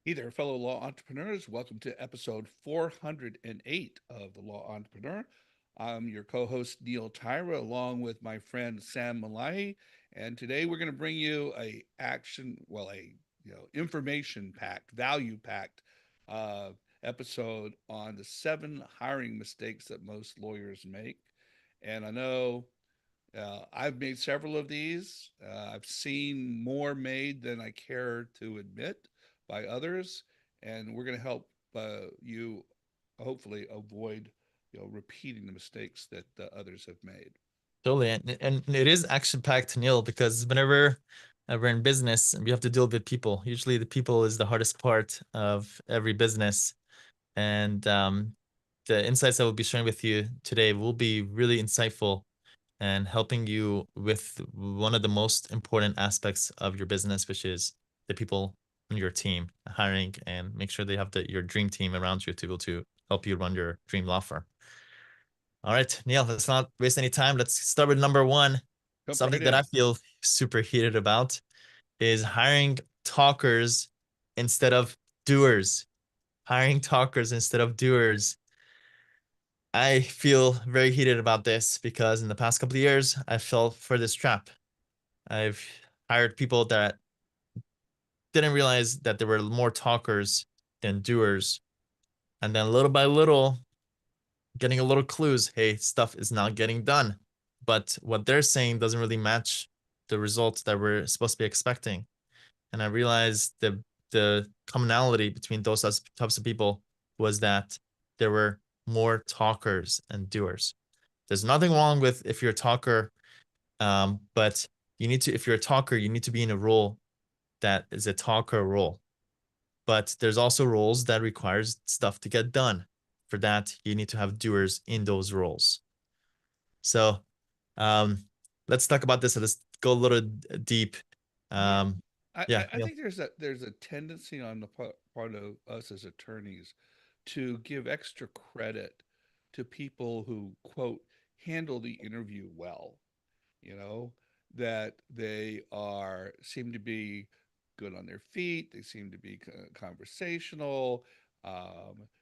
Hey there, fellow law entrepreneurs. Welcome to episode 408 of The Law Entrepreneur. I'm your co host, Neil Tyra, along with my friend Sam Mollaei. And today we're going to bring you information packed, value packed uh, episode on the 7 hiring mistakes that most lawyers make. And I know I've made several of these. I've seen more made than I care to admit by others, and we're going to help you hopefully avoid repeating the mistakes that others have made. Totally. And it is action packed, Neil, because whenever we're in business and we have to deal with people, usually the people is the hardest part of every business. And the insights I will be sharing with you today will be really insightful and helping you with one of the most important aspects of your business, which is the people on your team, hiring and make sure they have your dream team around you to be able to help you run your dream law firm. All right, Neil, let's not waste any time. Let's start with number one. Jump right Something that I in. feel super heated about is hiring talkers instead of doers. Hiring talkers instead of doers. I feel very heated about this because in the past couple of years, I fell for this trap. I've hired people that didn't realize that there were more talkers than doers. And then little by little, getting a little clues. Hey, stuff is not getting done. But what they're saying doesn't really match the results that we're supposed to be expecting. And I realized the commonality between those types of people was that there were more talkers and doers. There's nothing wrong with if you're a talker, but if you're a talker, you need to be in a role that is a talker role. But there's also roles that requires stuff to get done. For that, you need to have doers in those roles. So um, let's talk about this. Let's go a little deep. Yeah, Um, I, yeah, I I Neil. think there's a tendency on the part of us as attorneys to give extra credit to people who quote handle the interview well. You know, that they are seem to be good on their feet. They seem to be conversational.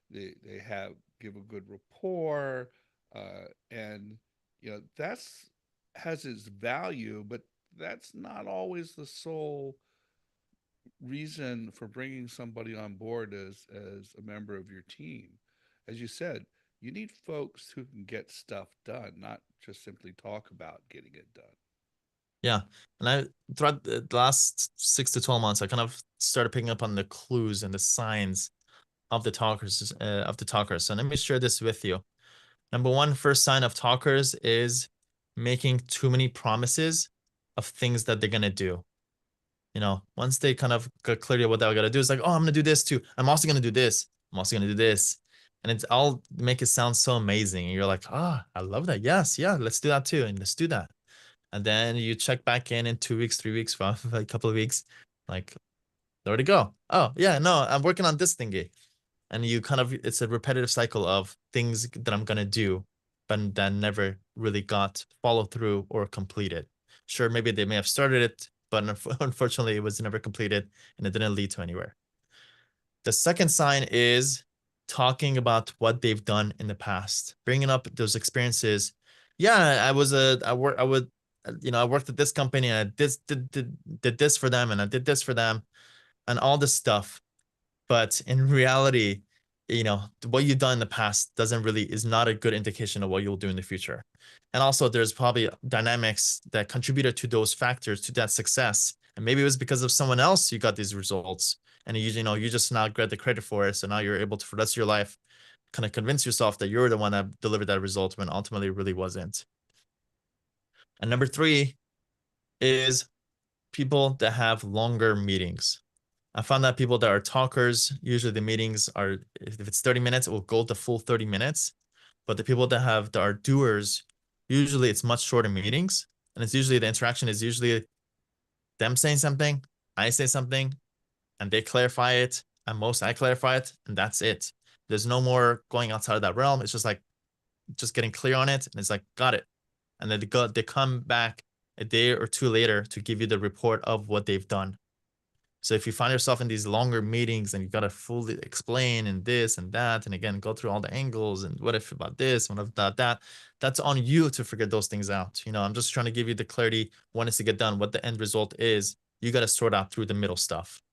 They have give a good rapport, and that's has its value, but that's not always the sole reason for bringing somebody on board as a member of your team. As you said, you need folks who can get stuff done, not just simply talk about getting it done. Yeah, and I throughout the last 6 to 12 months, I kind of started picking up on the clues and the signs of the talkers. So let me share this with you. Number one, first sign of talkers is making too many promises of things that they're gonna do. Once they kind of got clarity of what they're gonna do, it's like, oh, I'm gonna do this too. I'm also gonna do this. I'm also gonna do this. And it's all make it sound so amazing. And you're like, ah, I love that. Yes, yeah, let's do that too. And let's do that. And then you check back in 2 weeks, 3 weeks, for a couple of weeks, like, where'd it go? Oh, yeah, no, I'm working on this thingy. And it's a repetitive cycle of things that I'm gonna do, but that never really got followed through or completed. Sure, maybe they may have started it, but unfortunately, it was never completed and it didn't lead to anywhere. The second sign is talking about what they've done in the past, bringing up those experiences. Yeah, I worked at this company and did this for them and I did this for them and all this stuff. But in reality, what you've done in the past is not a good indication of what you'll do in the future. And also there's probably dynamics that contributed to those factors to that success. And maybe it was because of someone else you got these results. And you just not get the credit for it. So now you're able to, for the rest of your life, kind of convince yourself that you're the one that delivered that result when ultimately it really wasn't. And number three is people that have longer meetings. I found that people that are talkers, usually the meetings are, if it's 30 minutes, it will go the full 30 minutes. But the people that are doers, usually it's much shorter meetings. And it's usually the interaction is usually them saying something, I say something, and they clarify it. And most I clarify it, and that's it. There's no more going outside of that realm. It's just like just getting clear on it. And it's like, got it. And then they come back a day or two later to give you the report of what they've done. So if you find yourself in these longer meetings and you got to fully explain and this and that, and again, go through all the angles and what if about this, what if about that, that's on you to figure those things out. I'm just trying to give you the clarity when it's to get done, what the end result is. You got to sort out through the middle stuff.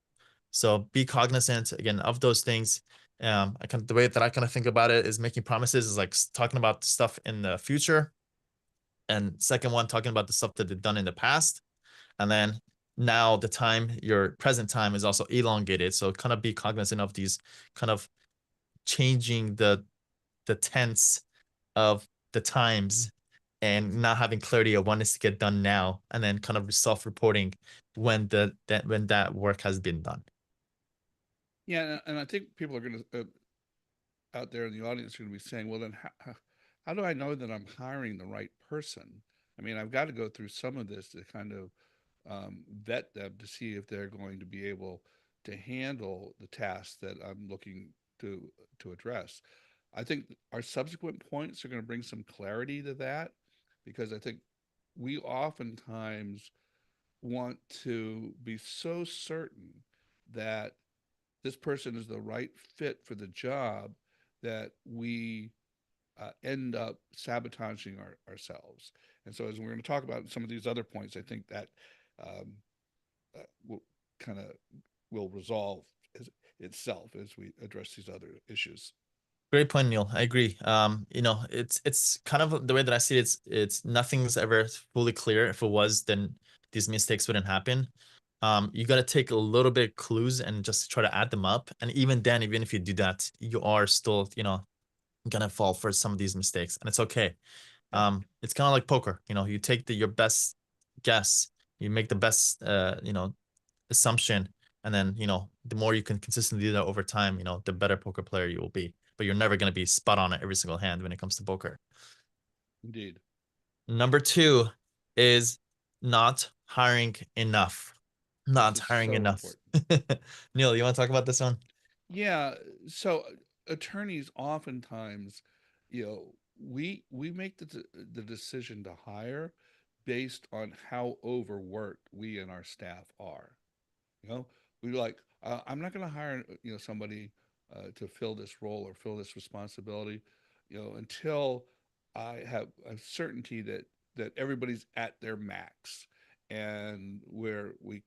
So be cognizant again of those things. The way that I kind of think about it is making promises is like talking about stuff in the future, and second one talking about the stuff that they've done in the past, and then now the time, your present time, is also elongated. So kind of be cognizant of these kind of changing the tense of the times and not having clarity of when it's to get done now, and then kind of self-reporting when when that work has been done. Yeah, and I think people are going to out there in the audience are going to be saying, well, then how do I know that I'm hiring the right person? I mean, I've got to go through some of this to kind of vet them to see if they're going to be able to handle the tasks that I'm looking to to address. I think our subsequent points are going to bring some clarity to that, because I think we oftentimes want to be so certain that this person is the right fit for the job that we end up sabotaging ourselves. And so, as we're going to talk about some of these other points, I think that um, will kind of will resolve itself as we address these other issues. Great point, Neil. I agree. It's kind of the way that I see it. It's nothing's ever fully clear. If it was, then these mistakes wouldn't happen. You got to take a little bit of clues and just try to add them up. And even then, even if you do that, you are still, gonna fall for some of these mistakes, and it's okay. Yeah, It's kind of like poker. You take your best guess, you make the best, assumption, and then the more you can consistently do that over time, the better poker player you will be. But you're never going to be spot on at every single hand when it comes to poker. indeed. Number two is not hiring enough. This Not is hiring so enough. important. Neil, you want to talk about this one? Yeah. So attorneys oftentimes, we make the decision to hire based on how overworked we and our staff are. You know, we like, I'm not going to hire, somebody to fill this role or fill this responsibility, until I have a certainty that everybody's at their max, and where we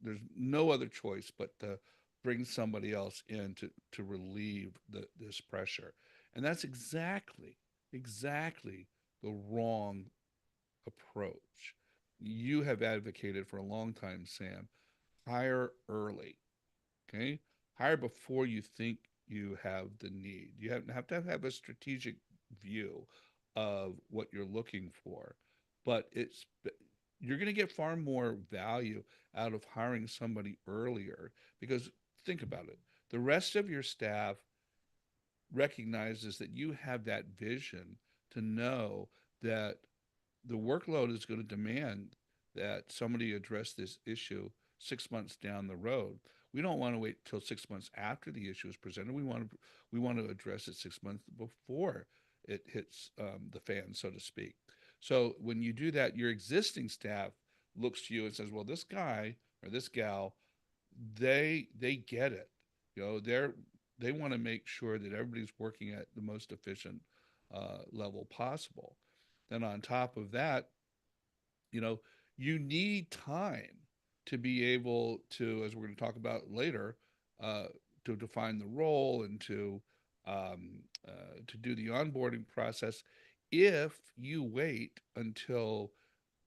there's no other choice but to bring somebody else in to relieve this pressure. And that's exactly the wrong approach. You have advocated for a long time, Sam. Hire early. Okay, hire before you think you have the need. You have a strategic view of what you're looking for, but you're going to get far more value out of hiring somebody earlier, because think about it. The rest of your staff recognizes that you have that vision to know that the workload is going to demand that somebody address this issue 6 months down the road. We don't want to wait till 6 months after the issue is presented. We want to address it 6 months before it hits the fan, so to speak. So when you do that, your existing staff looks to you and says, "Well, this guy or this gal, they get it. They want to make sure that everybody's working at the most efficient level possible." Then on top of that, you know, you need time to be able to, as we're going to talk about later, uh, to define the role and to do the onboarding process. If you wait until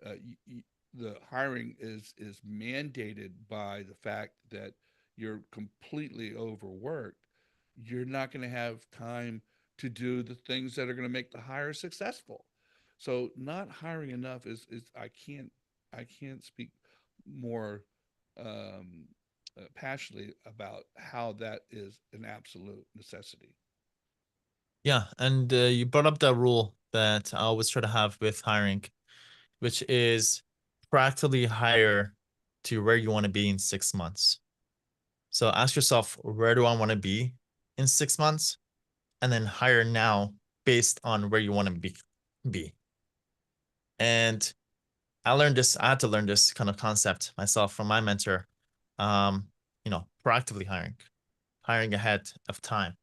the hiring is mandated by the fact that you're completely overworked, you're not going to have time to do the things that are going to make the hire successful. So not hiring enough is I can't speak more passionately about how that is an absolute necessity. Yeah, and you brought up that rule that I always try to have with hiring, which is practically hire to where you want to be in 6 months. So ask yourself, where do I want to be in 6 months? And then hire now based on where you want to be. And I had to learn this kind of concept myself from my mentor. um, proactively hiring ahead of time,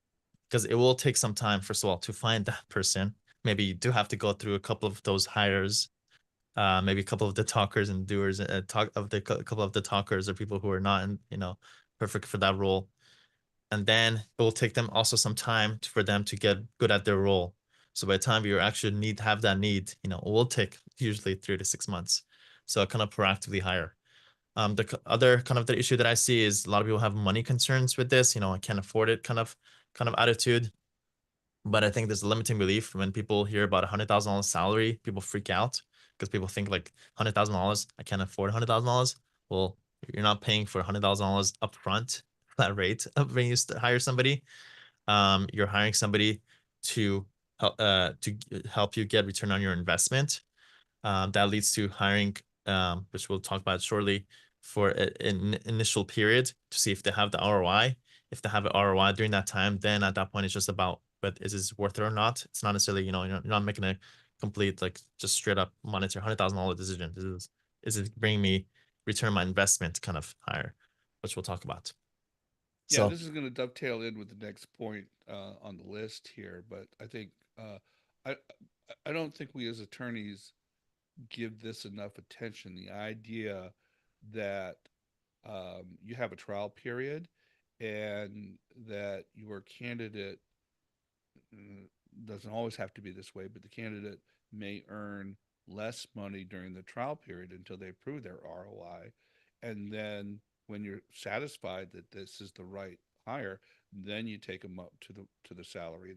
because it will take some time, first of all, to find that person. Maybe you do have to go through a couple of those hires, maybe a couple of the talkers and doers, couple of the talkers or people who are not, perfect for that role. And then it will take them also some time for them to get good at their role. So by the time you actually have that need, it will take usually 3 to 6 months. So kind of proactively hire. The other kind of the issue that I see is a lot of people have money concerns with this. I can't afford it kind of attitude. But I think there's a limiting belief when people hear about $100,000 salary, people freak out because people think like $100,000, I can't afford $100,000. Well, you're not paying for $100,000 upfront, flat rate of when you hire somebody. You're hiring somebody to help you get return on your investment. That leads to hiring, which we'll talk about shortly, for an initial period to see if they have the ROI. If they have an ROI during that time, then at that point it's just about whether is this worth it or not. It's not necessarily, you're not making a complete, like, just straight up monetary $100,000 decision. Is it bringing me return on my investment kind of higher, which we'll talk about. Yeah, So this is going to dovetail in with the next point on the list here, but I think I I don't think we as attorneys give this enough attention. The idea that you have a trial period and that your candidate doesn't always have to be this way, but the candidate may earn less money during the trial period until they prove their ROI. And then when you're satisfied that this is the right hire, then you take them up to the salary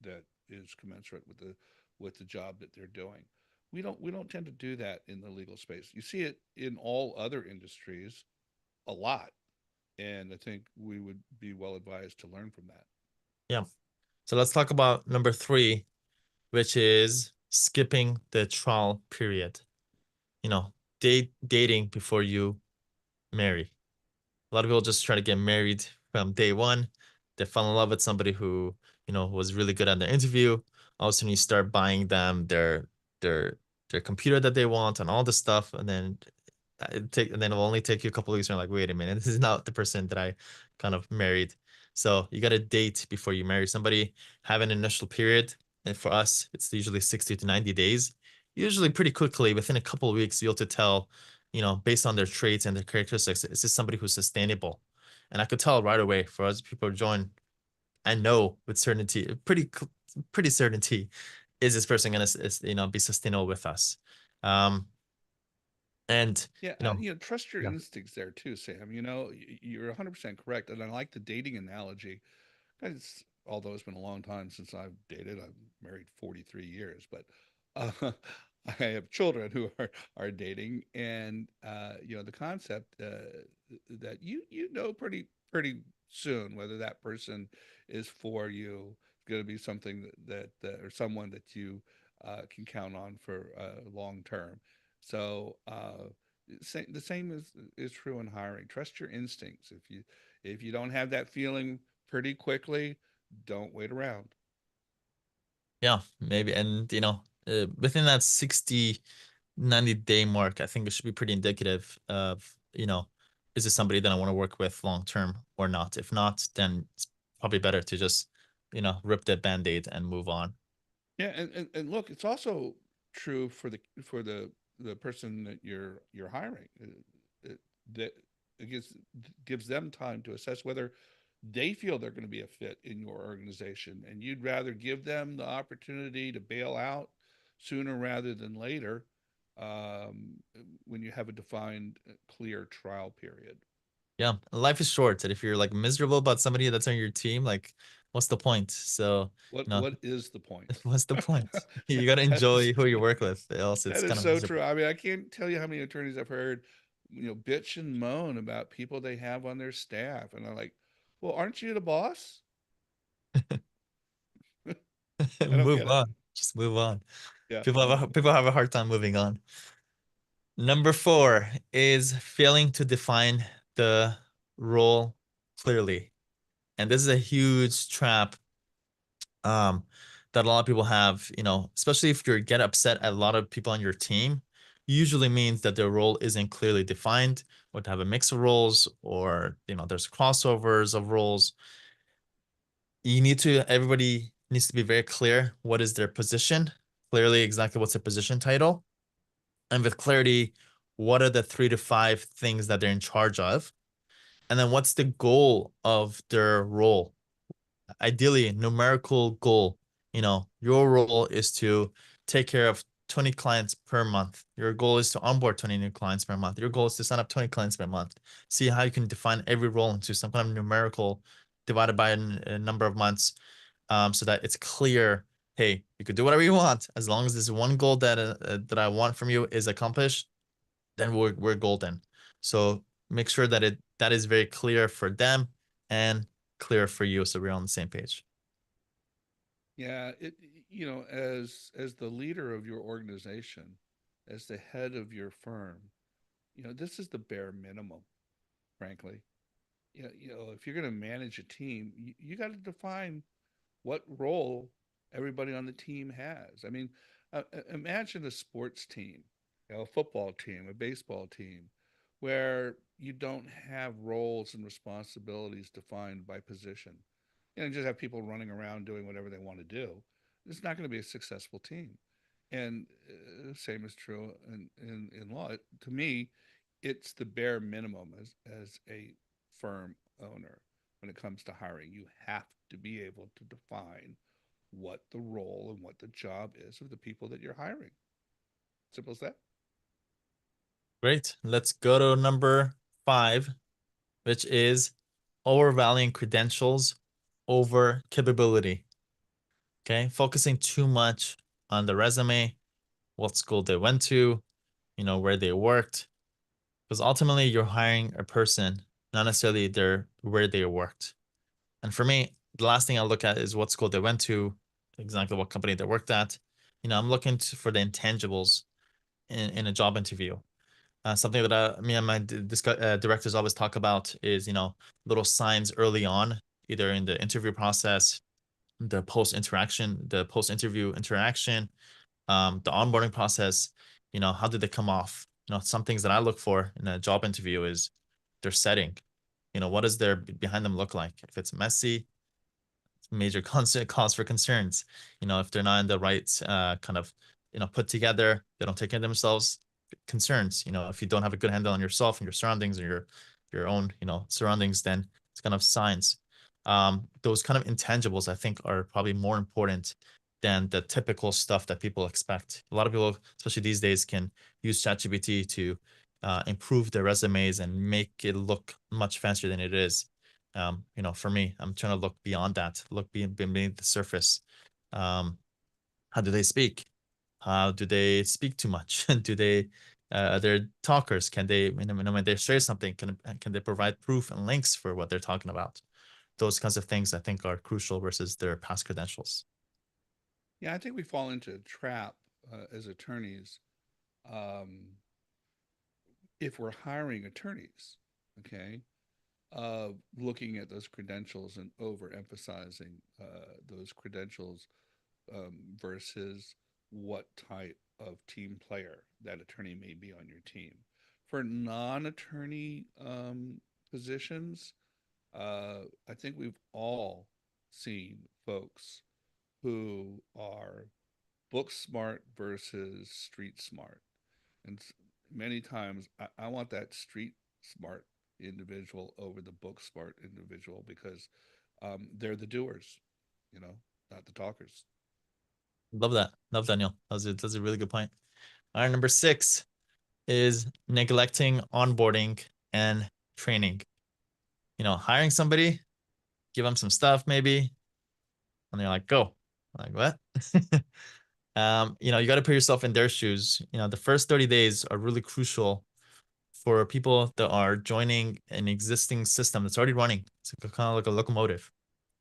that is commensurate with the job that they're doing. We don't tend to do that in the legal space. You see it in all other industries a lot, and I think we would be well advised to learn from that. yeah. So let's talk about number three, which is skipping the trial period. You know, dating before you marry. A lot of people just try to get married from day one. They fall in love with somebody who, was really good at their interview. All of a sudden you start buying them their their computer that they want and all this stuff. And then it'll only take you a couple of weeks and you're like, wait a minute, this is not the person that I kind of married. So you got to date before you marry somebody, have an initial period. And for us, it's usually 60 to 90 days. Usually pretty quickly, within a couple of weeks, you'll to tell, based on their traits and their characteristics, is this somebody who's sustainable? And I could tell right away for us people join, I know with certainty, pretty certainty, is this person going to, be sustainable with us? Um, and, Yeah, you know, trust your yeah. instincts there too, Sam. You're 100% correct, and I like the dating analogy. Although it's been a long time since I've dated, I'm married 43 years, but I have children who are dating, and the concept that you know pretty soon whether that person is for you, going to be something that or someone that you can count on for long term. So the same is true in hiring. Trust your instincts. If you don't have that feeling pretty quickly, don't wait around. Yeah, maybe. And, within that 60, 90-day mark, I think it should be pretty indicative of, is this somebody that I want to work with long term or not? If not, then it's probably better to just, rip that band-aid and move on. Yeah, and look, it's also true for the person that you're hiring. That it gives them time to assess whether they feel they're going to be a fit in your organization, and you'd rather give them the opportunity to bail out sooner rather than later, um, when you have a defined, clear trial period. Yeah, life is short. And if you're like miserable about somebody that's on your team, like, what's the point? So, What you know, what is the point? what's the point? You got to That is enjoy who you work with, else it's that is kind of so miserable. true. I mean, I can't tell you how many attorneys I've heard, bitch and moan about people they have on their staff, and I'm like, well, aren't you the boss? I don't Move get it. on. Just move on. Yeah. People have a hard time moving on. Number four is failing to define the role clearly. And this is a huge trap, that a lot of people have, especially if you get upset at a lot of people on your team usually means that their role isn't clearly defined, or to have a mix of roles, or there's crossovers of roles. Everybody needs to be very clear what is their position, clearly exactly what's their position title, and with clarity, what are the 3 to 5 things that they're in charge of, and then what's the goal of their role. Ideally, numerical goal. Your role is to take care of 20 clients per month. Your goal is to onboard 20 new clients per month. Your goal is to sign up 20 clients per month. See how you can define every role into some kind of numerical divided by a number of months, so that it's clear. Hey, you could do whatever you want as long as this one goal that I want from you is accomplished. Then we're golden. So make sure that is very clear for them and clear for you, so we're on the same page. Yeah, as the leader of your organization, as the head of your firm, this is the bare minimum, frankly. If you're going to manage a team, you got to define what role everybody on the team has. I mean, imagine a sports team, a football team, a baseball team, where you don't have roles and responsibilities defined by position. Just have people running around doing whatever they want to do. It's not going to be a successful team. And same is true in law. To me, it's the bare minimum as a firm owner when it comes to hiring. You have to be able to define what the role and what the job is of the people that you're hiring. Simple as that. Great. Let's go to number 5, which is overvaluing credentials over capability. Okay. Focusing too much on the resume, what school they went to, where they worked. Because ultimately you're hiring a person, not necessarily where they worked. And for me, the last thing I look at is what school they went to, exactly what company they worked at. I'm looking for the intangibles in a job interview. Something that me and my directors always talk about is, little signs early on, either in the interview process, the post-interview interaction, the onboarding process. How did they come off? Some things that I look for in a job interview is their setting. What does their behind them look like? If it's messy, major cause for concerns. If they're not in the right kind of put together, they don't take care of themselves, concerns. If you don't have a good handle on yourself and your surroundings, or your own surroundings, then it's kind of signs. Those kind of intangibles I think are probably more important than the typical stuff that people expect. A lot of people, especially these days, can use ChatGPT to improve their resumes and make it look much fancier than it is. For me, I'm trying to look beyond that, look beneath the surface. How do they speak? How do they speak too much? Do they, they're talkers? Can they, when they share something, can they provide proof and links for what they're talking about? Those kinds of things I think are crucial versus their past credentials. Yeah, I think we fall into a trap as attorneys if we're hiring attorneys, okay, looking at those credentials and overemphasizing those credentials versus what type of team player that attorney may be on your team. For non-attorney positions, I think we've all seen folks who are book smart versus street smart. And many times I want that street smart individual over the book smart individual because they're the doers, you know, not the talkers. Love that. Love that, Neil. That's a really good point. All right, number 6 is neglecting onboarding and training. Hiring somebody, give them some stuff maybe, and they're like, go. I'm like, what? You got to put yourself in their shoes. The first 30 days are really crucial for people that are joining an existing system that's already running. It's kind of like a locomotive,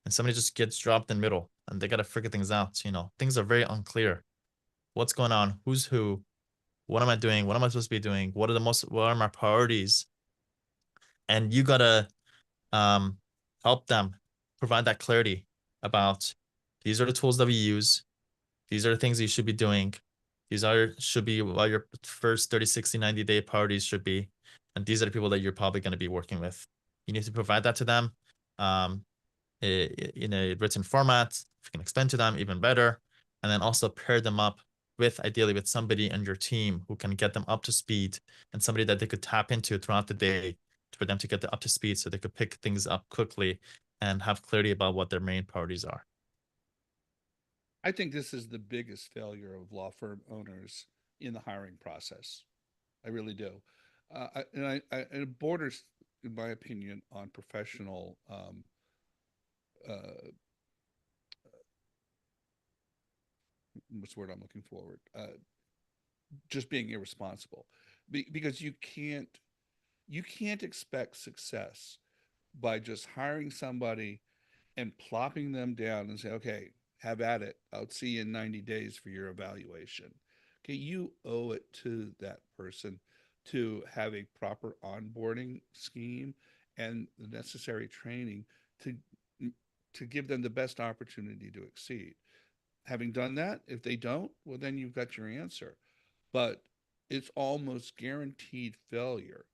and somebody just gets dropped in the middle, and they got to figure things out. Things are very unclear. What's going on? Who's who? What am I doing? What am I supposed to be doing? What are my priorities? And you gotta um, help them provide that clarity about, these are the tools that we use. These are the things that you should be doing. These are should be what your first 30, 60, 90-day priorities should be. And these are the people that you're probably going to be working with. You need to provide that to them um, in a written format. If you can explain to them, even better. And then also pair them up with ideally with somebody on your team who can get them up to speed, and somebody that they could tap into throughout the day for them to get them up to speed so they could pick things up quickly and have clarity about what their main priorities are. I think this is the biggest failure of law firm owners in the hiring process. I really do. And it borders, in my opinion, on professional, uh, what's the word I'm looking forward? Just being irresponsible, because you can't expect success by just hiring somebody and plopping them down and say, okay, have at it. I'll see you in 90 days for your evaluation. Okay, you owe it to that person to have a proper onboarding scheme and the necessary training to to give them the best opportunity to exceed. Having done that, if they don't, well, then you've got your answer. But it's almost guaranteed failure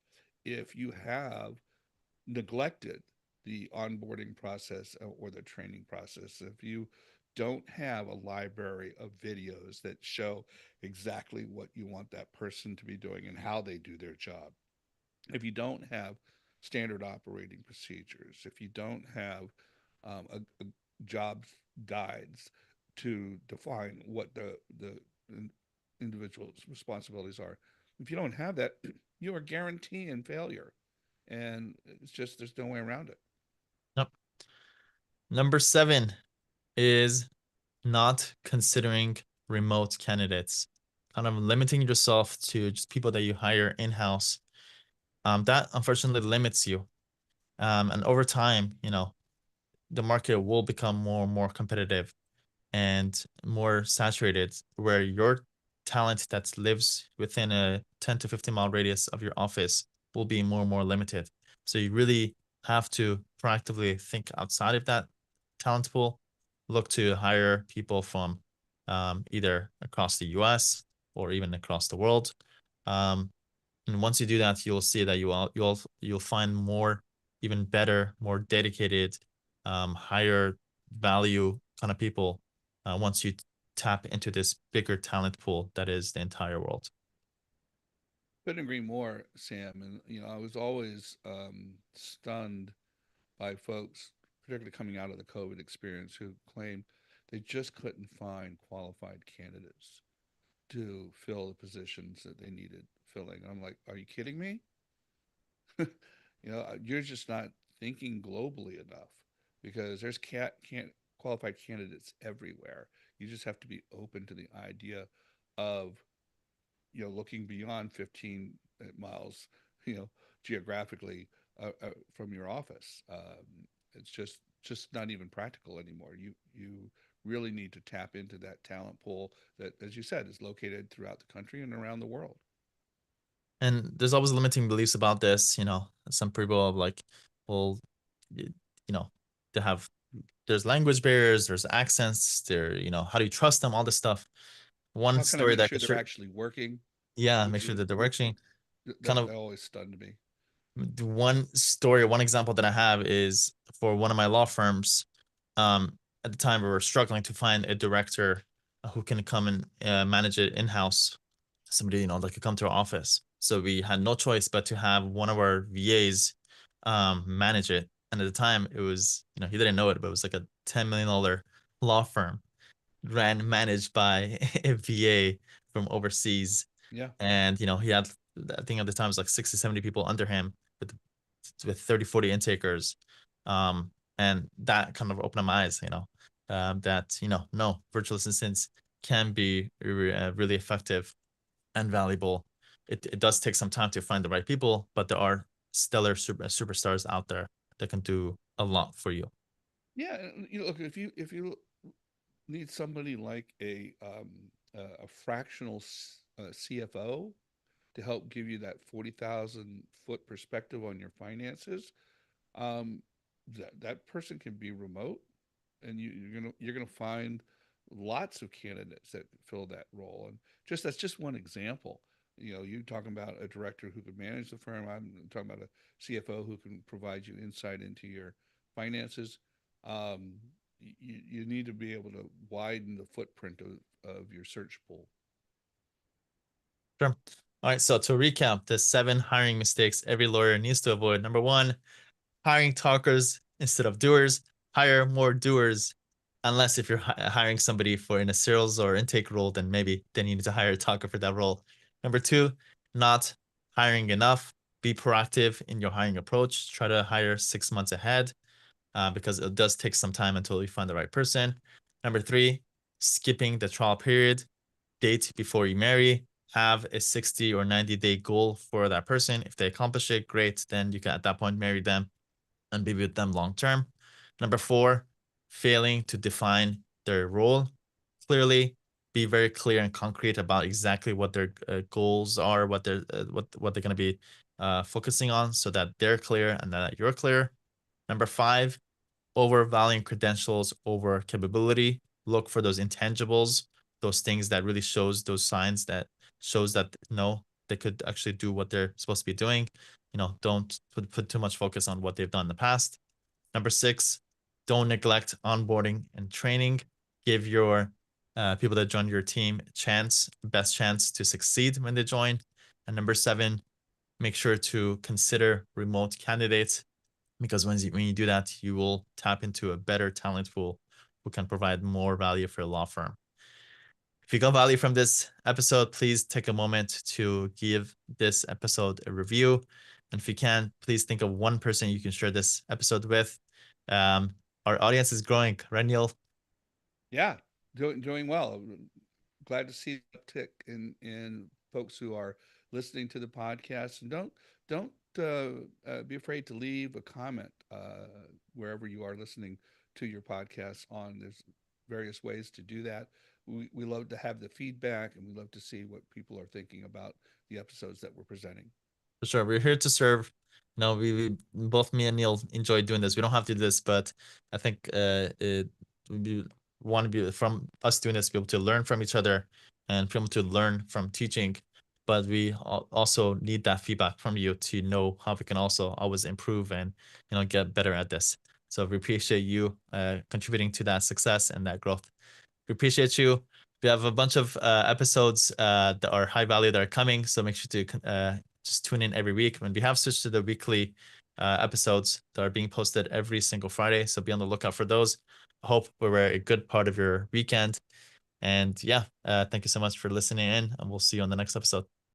if you have neglected the onboarding process or the training process. If you don't have a library of videos that show exactly what you want that person to be doing and how they do their job, if you don't have standard operating procedures, if you don't have a job guides to define what the individual's responsibilities are, if you don't have that, you are guaranteeing failure, and it's just there's no way around it. Yep. Number 7 is not considering remote candidates, kind of limiting yourself to just people that you hire in-house. That unfortunately limits you. And over time, the market will become more and more competitive and more saturated, where your talent that lives within a 10 to 15-mile radius of your office will be more and more limited. So you really have to proactively think outside of that talent pool, look to hire people from either across the US or even across the world. Um, and once you do that, you'll see that you'll find more, even better, more dedicated, higher value kind of people once you tap into this bigger talent pool that is the entire world. Couldn't agree more, Sam. And I was always stunned by folks, particularly coming out of the COVID experience, who claimed they just couldn't find qualified candidates to fill the positions that they needed filling. And I'm like, are you kidding me? You're just not thinking globally enough, because there's can't qualified candidates everywhere. You just have to be open to the idea of looking beyond 15 miles, you know, geographically, from your office. It's just not even practical anymore. You really need to tap into that talent pool that, as you said, is located throughout the country and around the world. And there's always limiting beliefs about this. Some people are like, well, you know, they have there's language barriers, there's accents, how do you trust them, all this stuff. One How can I story make that sure could they're sure, actually working? yeah, make Which sure is that they're which working. Kind that of that always stunned me. one story, one example that I have is for one of my law firms. At the time, we were struggling to find a director who can come and manage it in house. Somebody, that could come to our office. So we had no choice but to have one of our VAs manage it. And at the time, it was, he didn't know it, but it was like a $10 million law firm managed by a VA from overseas. Yeah. And he had, I think at the time it was like 60, 70 people under him with 30, 40 intakers. And that kind of opened my eyes, that no, virtual assistants can be really effective and valuable. It does take some time to find the right people, but there are stellar superstars out there that can do a lot for you. Yeah, look, if you need somebody like a fractional CFO to help give you that 40,000 foot perspective on your finances, that person can be remote, and you're gonna find lots of candidates that fill that role. And just that's just one example. You know, you talking about a director who could manage the firm. I'm talking about a CFO who can provide you insight into your finances. Um, you need to be able to widen the footprint of your search pool. Sure. All right. So to recap, the 7 hiring mistakes every lawyer needs to avoid. Number 1, hiring talkers instead of doers. Hire more doers, unless if you're hiring somebody for in a sales or intake role, then you need to hire a talker for that role. Number 2, not hiring enough. Be proactive in your hiring approach. Try to hire 6 months ahead, because it does take some time until you find the right person. Number 3, skipping the trial period. Date before you marry. Have a 60 or 90-day goal for that person. If they accomplish it, great. Then you can at that point marry them and be with them long term. Number 4, failing to define their role clearly. Be very clear and concrete about exactly what their goals are, what they're going to be focusing on, so that they're clear and that you're clear. Number 5, overvaluing credentials over capability. Look for those intangibles, those things that really shows those signs that shows that no, they could actually do what they're supposed to be doing. Don't put too much focus on what they've done in the past. Number 6, don't neglect onboarding and training. Give your people that join your team best chance to succeed when they join. And number 7, make sure to consider remote candidates, because when you do that, you will tap into a better talent pool who can provide more value for a law firm. If you got value from this episode, please take a moment to give this episode a review. And if you can, please think of one person you can share this episode with. Our audience is growing, right, Neil? Yeah, doing well. Glad to see uptick in folks who are listening to the podcast. And don't be afraid to leave a comment wherever you are listening to your podcast. On there's various ways to do that. We love to have the feedback, and we love to see what people are thinking about the episodes that we're presenting. For sure. We're here to serve. We both me and Neil enjoy doing this. We don't have to do this, but I think we want to be from us doing this, be able to learn from each other and be able to learn from teaching. But we also need that feedback from you to know how we can also always improve and get better at this. So we appreciate you contributing to that success and that growth. We appreciate you. We have a bunch of episodes that are high value that are coming, so make sure to just tune in every week. When we have switched to the weekly episodes that are being posted every single Friday, so be on the lookout for those. I hope we were a good part of your weekend. And yeah, thank you so much for listening in, and we'll see you on the next episode.